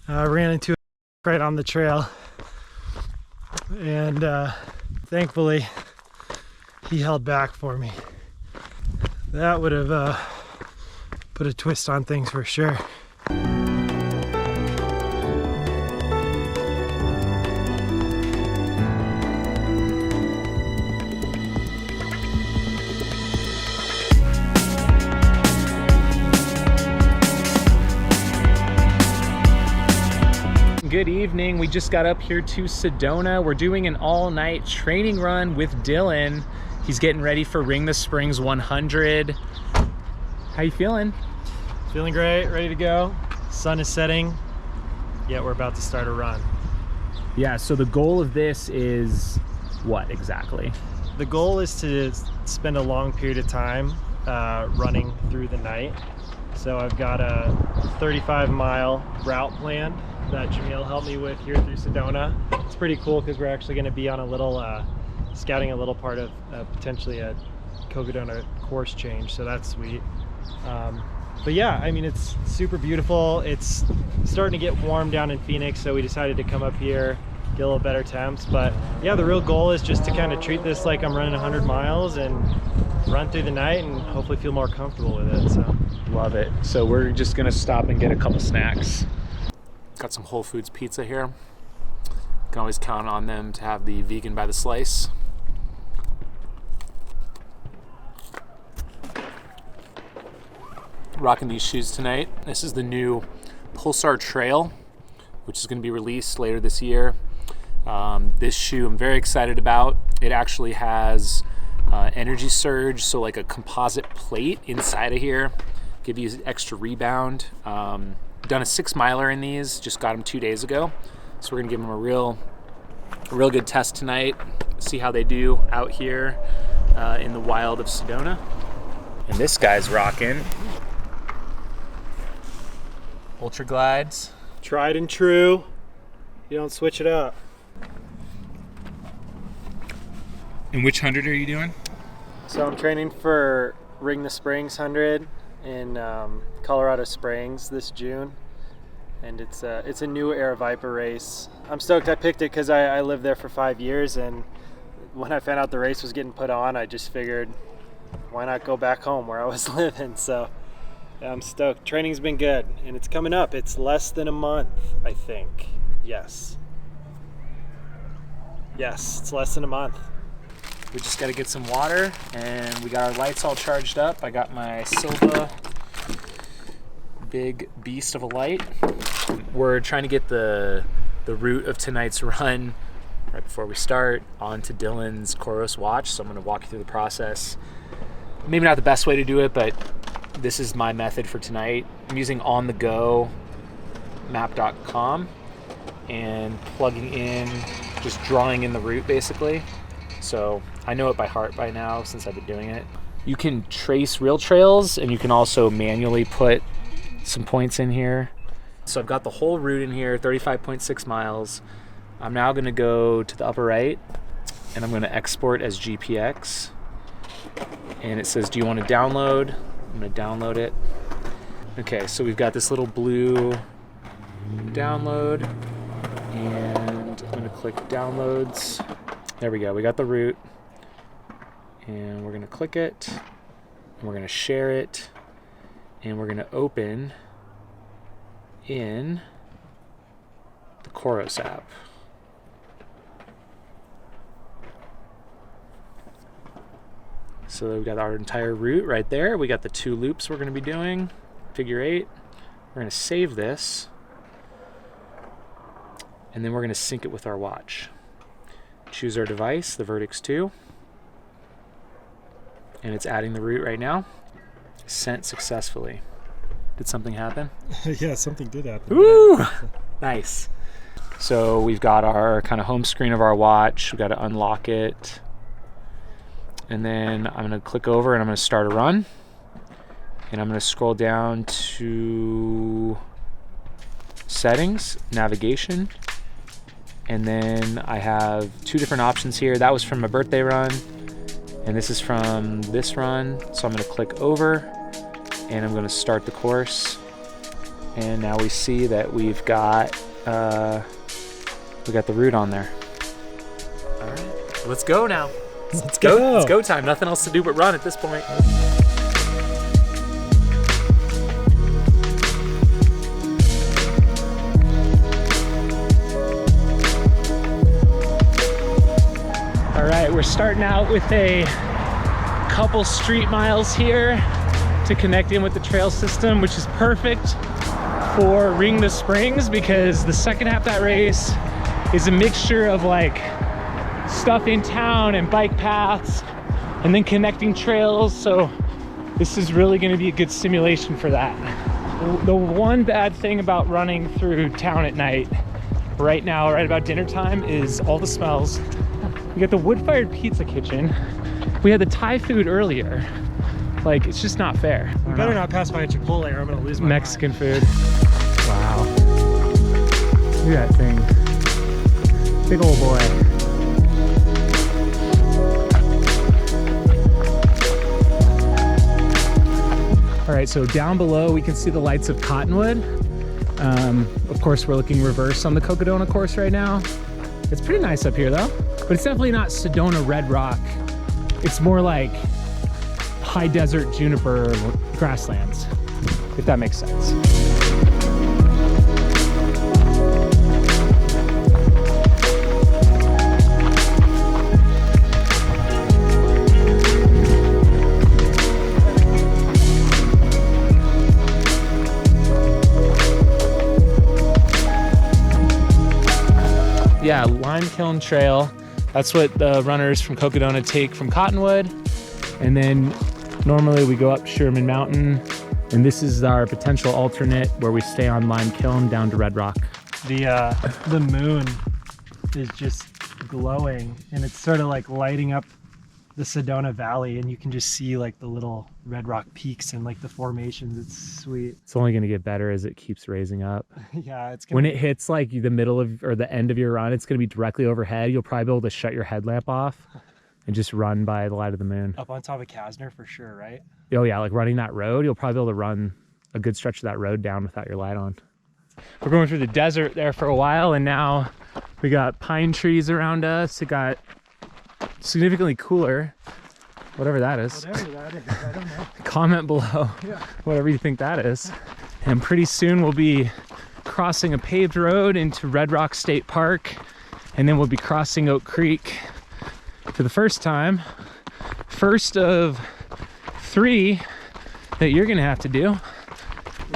I ran into it right on the trail, and thankfully he held back for me. That would have put a twist on things for sure. Good evening. We just got up here to Sedona. We're doing an all-night training run with Dylan. He's getting ready for Ring the Springs 100. How you feeling? Feeling great, ready to go. Sun is setting, yet we're about to start a run. Yeah, so the goal of this is what exactly? The goal is to spend a long period of time running through the night. So I've got a 35-mile route planned that Jamil helped me with here through Sedona. It's pretty cool because we're actually going to be on a little scouting a little part of potentially a Covadonga course change, so that's sweet. But yeah, I mean, it's super beautiful. It's starting to get warm down in Phoenix, so we decided to come up here, get a little better temps. But yeah, the real goal is just to kind of treat this like I'm running 100 miles and run through the night and hopefully feel more comfortable with it. So love it. So we're just gonna stop and get a couple snacks. Got some Whole Foods pizza here. Can always count on them to have the vegan by the slice. Rocking these shoes tonight. This is the new Pulsar Trail, which is going to be released later this year. This shoe I'm very excited about. It actually has energy surge, so like a composite plate inside of here, give you extra rebound. Done a 6-miler in these, just got them 2 days ago. So we're gonna give them a real good test tonight, see how they do out here in the wild of Sedona. And this guy's rocking Ultra Glides. tried and true. You don't switch it up. And which 100 are you doing? So I'm training for Ring the Springs 100 in Colorado Springs this June, and it's a new Aravaipa race. I'm stoked I picked it because I lived there for 5 years, and when I found out the race was getting put on, I just figured, why not go back home where I was living? So yeah, I'm stoked. Training's been good, and it's coming up. It's less than a month, I think. Yes, it's less than a month. We just got to get some water, and we got our lights all charged up. I got my Silva big beast of a light. We're trying to get the route of tonight's run right before we start onto Dylan's Coros watch, so I'm going to walk you through the process. Maybe not the best way to do it, but this is my method for tonight. I'm using on-the-go map.com and plugging in, just drawing in the route basically. So I know it by heart by now since I've been doing it. You can trace real trails, and you can also manually put some points in here. So I've got the whole route in here, 35.6 miles. I'm now gonna go to the upper right, and I'm gonna export as GPX. And it says, do you want to download? I'm gonna download it. Okay, so we've got this little blue download, and I'm gonna click downloads. There we go, we got the route, and we're gonna click it, and we're gonna share it, and we're gonna open in the Coros app. So we've got our entire route right there. We got the 2 loops we're gonna be doing, figure 8. We're gonna save this, and then we're gonna sync it with our watch. Choose our device, the Vertix 2, and it's adding the route right now. Sent successfully. Did something happen? Yeah, something did happen. Woo! Nice. So we've got our kind of home screen of our watch. We've got to unlock it. And then I'm going to click over and I'm going to start a run. And I'm going to scroll down to settings, navigation. And then I have 2 different options here. That was from my birthday run, and this is from this run. So I'm gonna click over, and I'm gonna start the course. And now we see that we've got the route on there. All right, let's go now. Let's go. It's go time. Nothing else to do but run at this point. All right, we're starting out with a couple street miles here to connect in with the trail system, which is perfect for Ring the Springs because the second half of that race is a mixture of like stuff in town and bike paths and then connecting trails. So this is really going to be a good simulation for that. The one bad thing about running through town at night right now, right about dinner time, is all the smells. We got the wood-fired pizza kitchen. We had the Thai food earlier. Like, it's just not fair. You better not pass by a Chipotle or I'm gonna lose my Mexican mind. food. Wow. Look at that thing. Big old boy. All right, so down below we can see the lights of Cottonwood. Of course, we're looking reverse on the Cocodona course right now. It's pretty nice up here though, but it's definitely not Sedona Red Rock. It's more like high desert juniper grasslands, if that makes sense. Yeah, Lime Kiln Trail. That's what the runners from Cocodona take from Cottonwood. And then normally we go up Sherman Mountain. And this is our potential alternate where we stay on Lime Kiln down to Red Rock. The moon is just glowing and it's sort of like lighting up the Sedona Valley, and you can just see like the little Red Rock peaks and like the formations. It's sweet. It's only going to get better as it keeps raising up. Yeah, it's gonna when it hits like the middle of or the end of your run, it's going to be directly overhead. You'll probably be able to shut your headlamp off and just run by the light of the moon. Up on top of Kasner for sure, right? Oh yeah, like running that road, you'll probably be able to run a good stretch of that road down without your light on. We're going through the desert there for a while, and now we got pine trees around us. It got significantly cooler, whatever that is. Whatever that is, I don't know. Comment below whatever you think that is. And pretty soon we'll be crossing a paved road into Red Rock State Park, and then we'll be crossing Oak Creek for the first time. First of 3 that you're gonna have to do. Am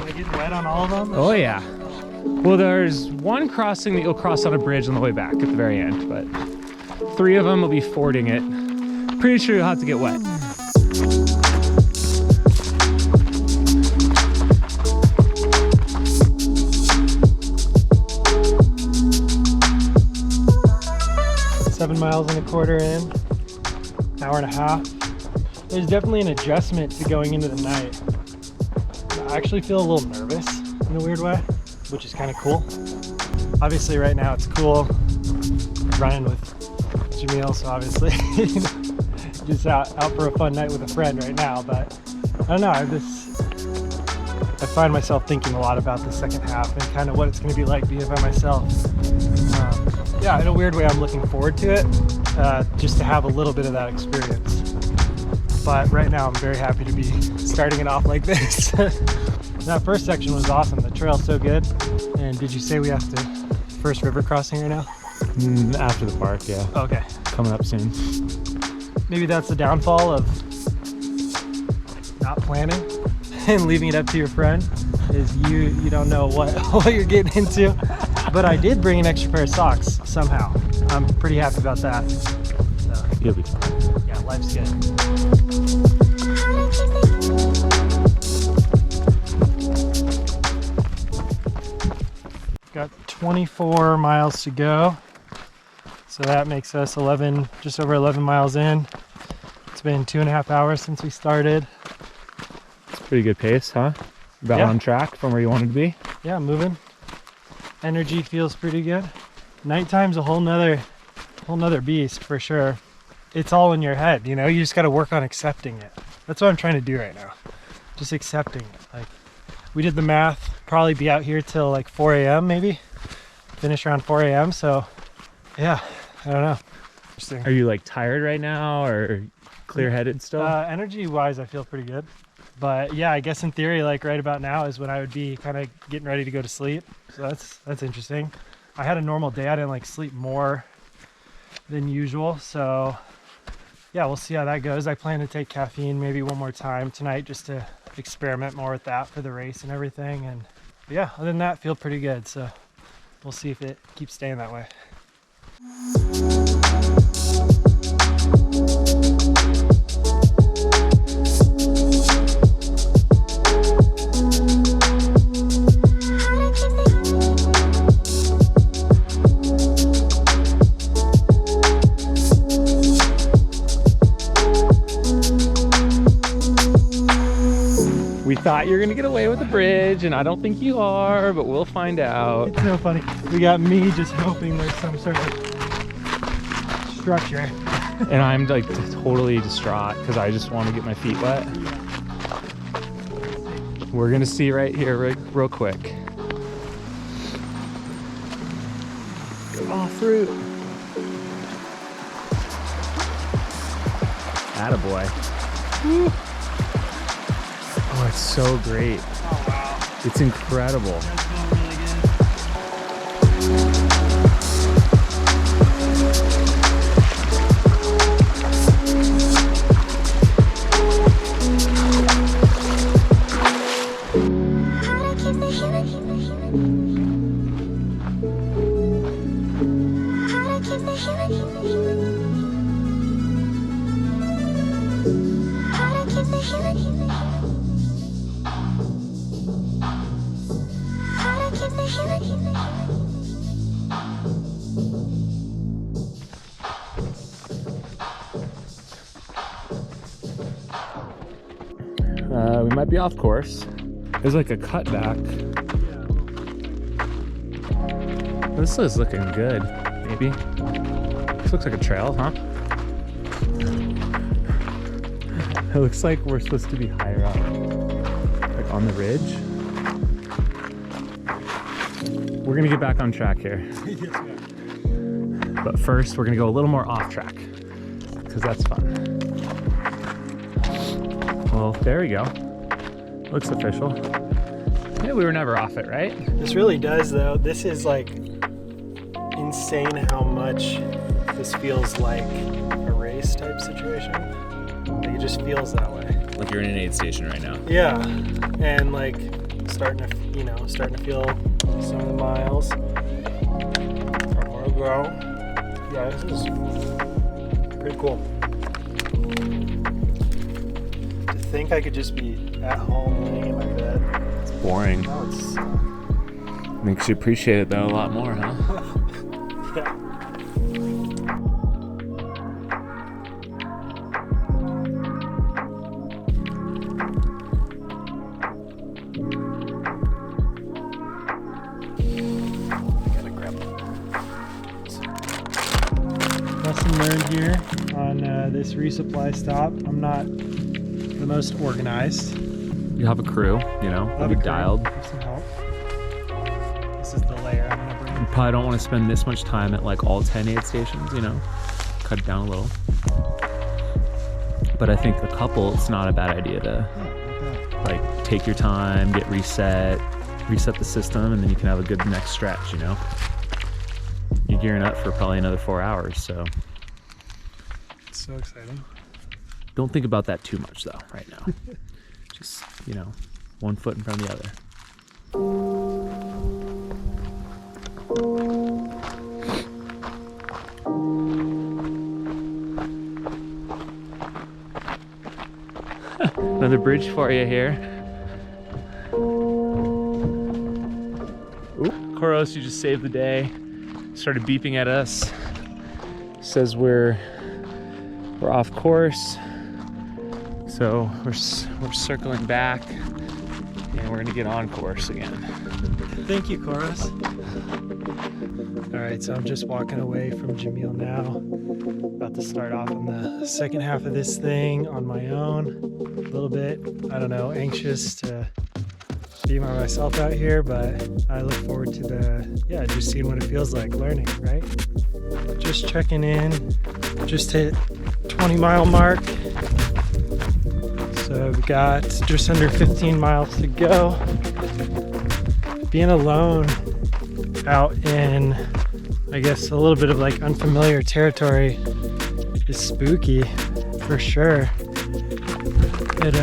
I getting wet on all of them? Oh yeah. Well, there's one crossing that you'll cross on a bridge on the way back at the very end, but 3 of them will be fording it. Pretty sure you'll have to get wet. Seven miles and a quarter in, hour and a half. There's definitely an adjustment to going into the night. I actually feel a little nervous in a weird way, which is kind of cool. Obviously right now it's cool running with Jamil, so obviously just out for a fun night with a friend right now, but I don't know, I find myself thinking a lot about the second half and kind of what it's going to be like being by myself. Yeah, in a weird way I'm looking forward to it, just to have a little bit of that experience. But right now I'm very happy to be starting it off like this. That first section was awesome, the trail's so good. And did you say we have to first river crossing right now? After the park, yeah. Okay. Coming up soon. Maybe that's the downfall of not planning and leaving it up to your friend, is you don't know what you're getting into. But I did bring an extra pair of socks somehow. I'm pretty happy about that. So, You'll be fine. yeah, life's good. Got 24 miles to go. So that makes us just over 11 miles in. It's been 2.5 hours since we started. It's a pretty good pace, huh? About Yeah. on track from where you wanted to be. Yeah, moving. Energy feels pretty good. Nighttime's a whole nother beast for sure. It's all in your head, you know, you just got to work on accepting it. That's what I'm trying to do right now. Just accepting it. Like, we did the math probably be out here till like 4 a.m. maybe. Finish around 4 a.m. So yeah, I don't know. Are you like tired right now or clear-headed still? Energy wise, I feel pretty good. But yeah, I guess in theory, like right about now is when I would be kind of getting ready to go to sleep. So that's interesting. I had a normal day. I didn't like sleep more than usual. So yeah, we'll see how that goes. I plan to take caffeine maybe one more time tonight just to experiment more with that for the race and everything. And yeah, other than that, feel pretty good. So we'll see if it keeps staying that way. We thought you were gonna get away with the bridge, and I don't think you are, but we'll find out. It's so funny. We got me just hoping there's some sort of structure. And I'm like totally distraught because I just want to get my feet wet. We're gonna see right here real quick. Oh, fruit. Attaboy. Woo. Oh, it's so great. Oh, wow. It's incredible. That's going really good. We might be off course. There's like a cutback. This is looking good, maybe. This looks like a trail, huh? It looks like we're supposed to be higher up, like on the ridge. We're gonna get back on track here. But first, we're gonna go a little more off track, because that's fun. Well, there we go. Looks official. Yeah, we were never off it, right? This really does, though. This is like insane how much this feels like a race type situation. Like, it just feels that way. Like you're in an aid station right now. Yeah, and like starting to feel some of the miles. More to go. Yeah, this is pretty cool. To think I could just be at home laying in my bed. It's boring. Now it's Makes you appreciate it though a lot more, huh? yeah. Lesson learned here on this resupply stop. I'm not the most organized. You have a crew, you know, I'll you'll be have a crew. dialed. Have some help. This is the layer I'm gonna bring. You probably don't want to spend this much time at like all 10 aid stations, you know, cut it down a little. But I think a couple, it's not a bad idea to like take your time, get reset the system, and then you can have a good next stretch, you know. You're gearing up for probably another 4 hours, so. It's so exciting. Don't think about that too much though, right now. Just, you know, one foot in front of the other. Another bridge for you here. Ooh, Koros, you just saved the day. Started beeping at us. Says we're off course. So we're circling back and we're gonna get on course again. Thank you, Koros. All right, so I'm just walking away from Jamil now. About to start off on the second half of this thing on my own. A little bit, I don't know, anxious to be by myself out here, but I look forward to just seeing what it feels like, learning, right? Just checking in, just hit 20-mile mark. So we've got just under 15 miles to go. Being alone out in, I guess, a little bit of like unfamiliar territory is spooky for sure. It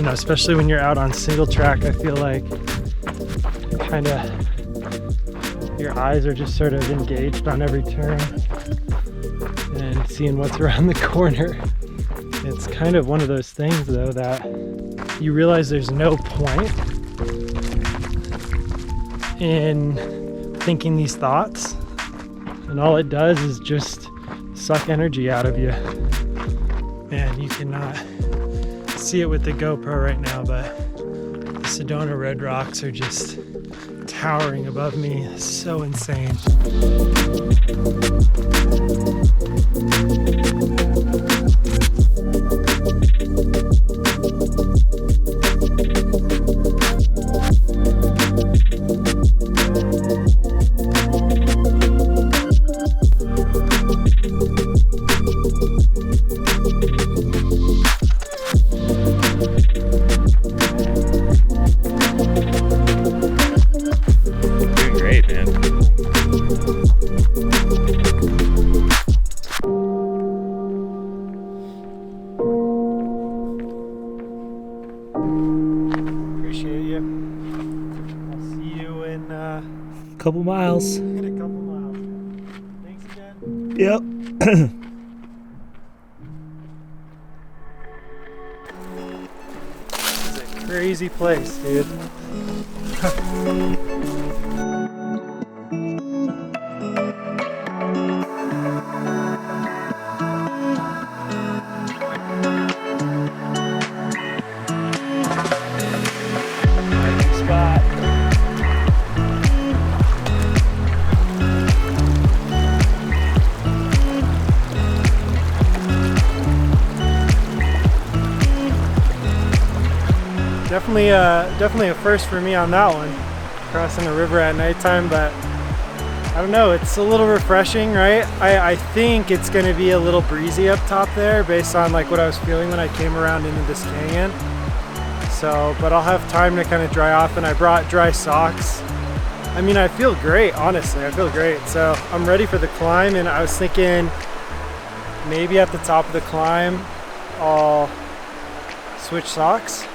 especially when you're out on single track, I feel like kind of your eyes are just sort of engaged on every turn and seeing what's around the corner. It's kind of one of those things though that you realize there's no point in thinking these thoughts, and all it does is just suck energy out of you. And you cannot see it with the GoPro right now, but the Sedona red rocks are just towering above me. It's so insane. Couple miles. In a couple miles. Thanks again. Yep. This is a crazy place, dude. Definitely a first for me on that one, crossing a river at nighttime, but I don't know, it's a little refreshing, right? I think it's going to be a little breezy up top there based on like what I was feeling when I came around into this canyon. So, but I'll have time to kind of dry off, and I brought dry socks. I mean, I feel great, honestly, I feel great. So I'm ready for the climb, and I was thinking maybe at the top of the climb, I'll switch socks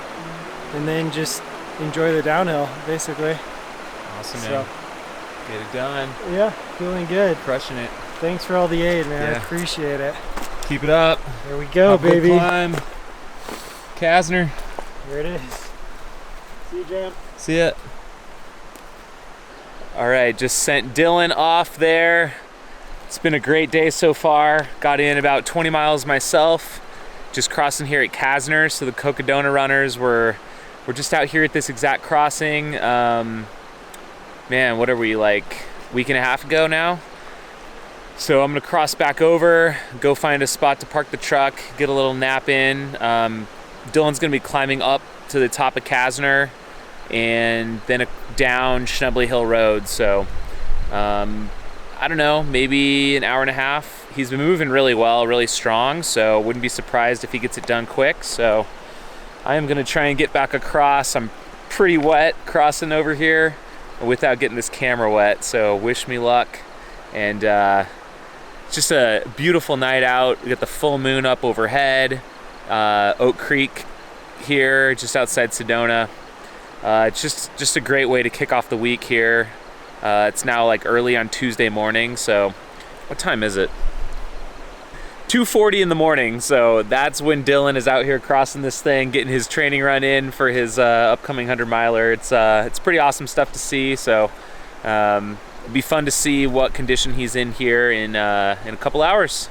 and then just enjoy the downhill, basically. Awesome, So, man. Get it done. yeah, feeling good. Crushing it. Thanks for all the aid, man. I Yeah. appreciate it. Keep it up. Here we go, Have a good baby. climb. Kasner. Here it is. See you, Jam. See ya. All right, just sent Dylan off there. It's been a great day so far. Got in about 20 miles myself. Just crossing here at Kasner. So the Cocodona runners we're just out here at this exact crossing. Man, what are we, like a week and a half ago now? So I'm gonna cross back over, go find a spot to park the truck, get a little nap in. Dylan's gonna be climbing up to the top of Kasner and then down Schnebley Hill Road. So I don't know, maybe an hour and a half. He's been moving really well, really strong, so wouldn't be surprised if he gets it done quick. So I am gonna try and get back across. I'm pretty wet crossing over here without getting this camera wet, so wish me luck. And it's just a beautiful night out. We got the full moon up overhead. Oak Creek here, just outside Sedona. It's just a great way to kick off the week here. It's now like early on Tuesday morning, so what time is it? 2:40 in the morning, so that's when Dylan is out here crossing this thing, getting his training run in for his upcoming 100-miler. It's pretty awesome stuff to see, so it'll be fun to see what condition he's in here in a couple hours.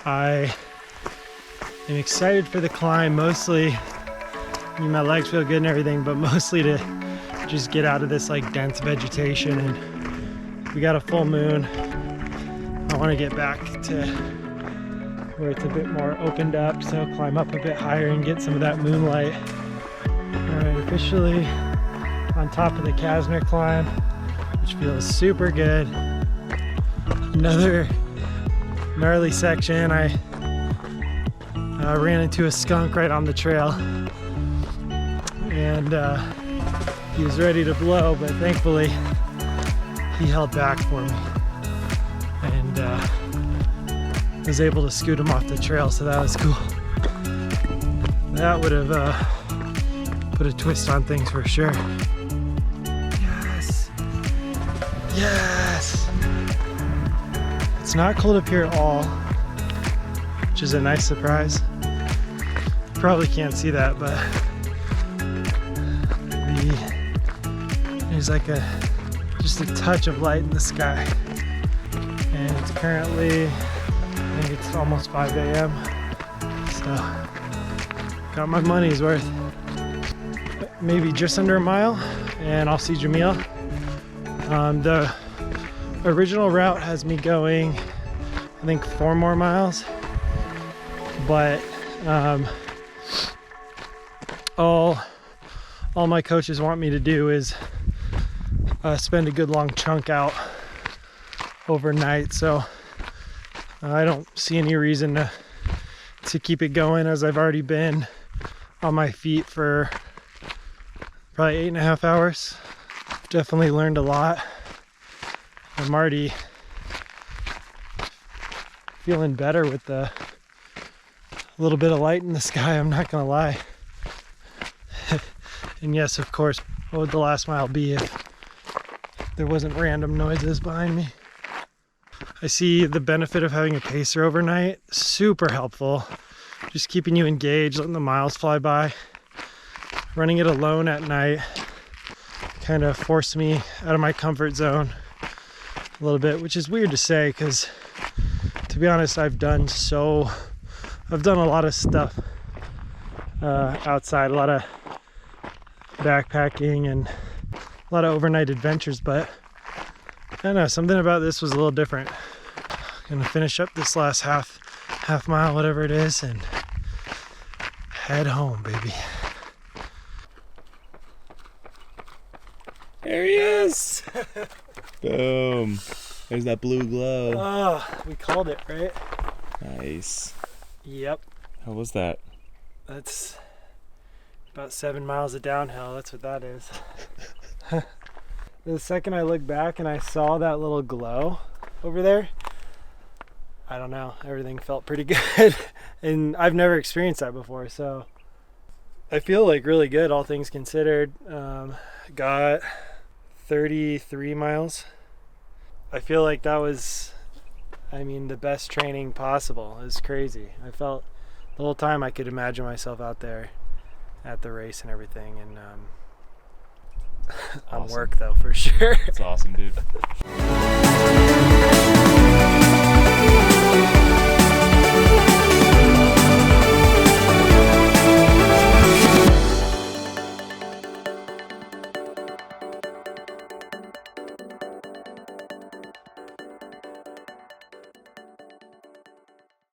I am excited for the climb, mostly. I mean, my legs feel good and everything, but mostly to just get out of this like dense vegetation. And we got a full moon. I want to get back to where it's a bit more opened up, so climb up a bit higher and get some of that moonlight. All right, officially on top of the Kazner climb, which feels super good. Another gnarly section. I ran into a skunk right on the trail, and he was ready to blow, but thankfully he held back for me, and was able to scoot him off the trail, so that was cool. That would have put a twist on things for sure. Yes! Yes! It's not cold up here at all, which is a nice surprise. You probably can't see that, but there's like just a touch of light in the sky. And it's currently, I think it's almost 5 a.m. So, got my money's worth. Maybe just under a mile, and I'll see Jamil. The original route has me going, I think, 4 more miles, but all my coaches want me to do is spend a good long chunk out overnight, so I don't see any reason to keep it going, as I've already been on my feet for probably 8.5 hours. Definitely learned a lot. I'm already feeling better with the little bit of light in the sky, I'm not gonna lie. And yes, of course, what would the last mile be if there wasn't random noises behind me? I see the benefit of having a pacer overnight. Super helpful. Just keeping you engaged, letting the miles fly by. Running it alone at night kind of forced me out of my comfort zone a little bit, which is weird to say, because to be honest, I've done a lot of stuff outside, a lot of backpacking and a lot of overnight adventures, but I don't know, something about this was a little different. I'm gonna finish up this last half mile, whatever it is, and head home, baby. There he is! Boom. There's that blue glow. Oh, we called it, right? Nice. Yep. How was that? That's about 7 miles of downhill. That's what that is. The second I looked back and I saw that little glow over there, I don't know, everything felt pretty good. And I've never experienced that before, so I feel like really good, all things considered. Got 33 miles. I feel like that was, the best training possible. It was crazy. I felt the whole time I could imagine myself out there at the race and everything, and on Awesome. work though, for sure. That's awesome, dude.